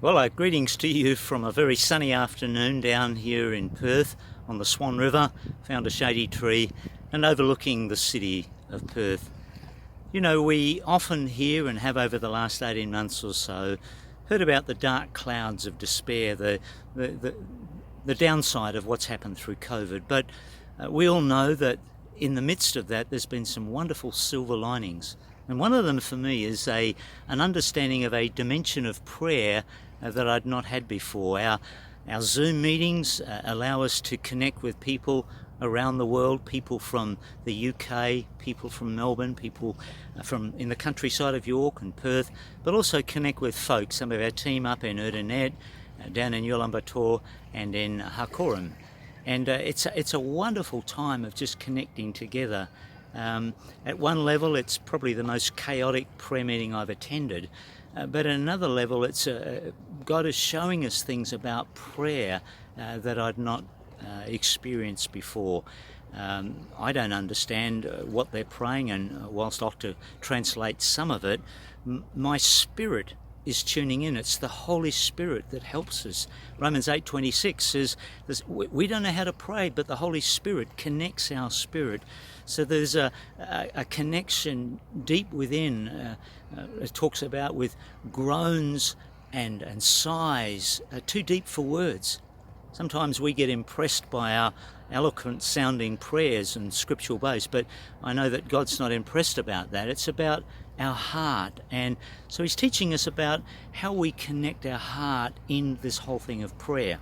Well, greetings to you from a very sunny afternoon down here in Perth on the Swan River. Found a shady tree and overlooking the city of Perth. You know, we often hear and have over the last 18 months or so heard about the dark clouds of despair, the downside of what's happened through COVID. But we all know that in the midst of that, there's been some wonderful silver linings. And one of them for me is an understanding of a dimension of prayer that I'd not had before. Our Zoom meetings allow us to connect with people around the world, people from the UK, people from Melbourne, people from in the countryside of York and Perth, but also connect with folks, some of our team up in Erdenet, down in Ulaanbaatar and in Hakorim. And it's a wonderful time of just connecting together. At one level, it's probably the most chaotic prayer meeting I've attended. But at another level, it's God is showing us things about prayer that I'd not experienced before. I don't understand what they're praying, and whilst Doctor translates some of it, my spirit is tuning in. It's the Holy Spirit that helps us. Romans 8:26 says we don't know how to pray, but the Holy Spirit connects our spirit. So there's a connection deep within. It talks about with groans and sighs too deep for words. Sometimes we get impressed by our eloquent sounding prayers and scriptural base, but I know that God's not impressed about that. It's about our heart. And so he's teaching us about how we connect our heart in this whole thing of prayer.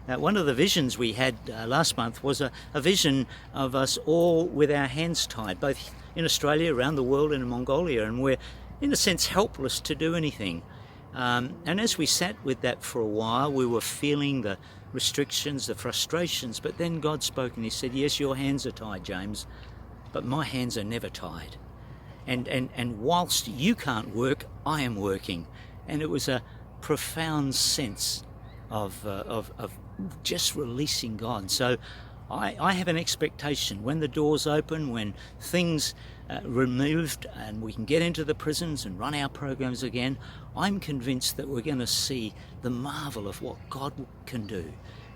One of the visions we had last month was a vision of us all with our hands tied, both in Australia, around the world, and in Mongolia, and we're in a sense helpless to do anything. And as we sat with that for a while, we were feeling the restrictions, the frustrations, but then God spoke and he said, yes, your hands are tied, James, but my hands are never tied. And whilst you can't work, I am working. And it was a profound sense of just releasing God. So I have an expectation when the doors open, when things removed and we can get into the prisons and run our programs again, I'm convinced that we're going to see the marvel of what God can do.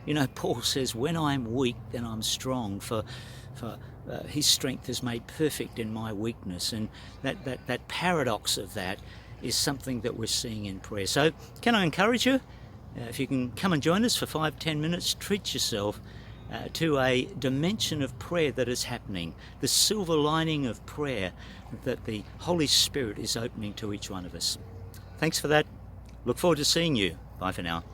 You know, Paul says, when I'm weak, then I'm strong, for his strength is made perfect in my weakness. And that paradox of that is something that we're seeing in prayer. So can I encourage you? If you can come and join us for 5-10 minutes, treat yourself to a dimension of prayer that is happening, the silver lining of prayer that the Holy Spirit is opening to each one of us. Thanks for that. Look forward to seeing you. Bye for now.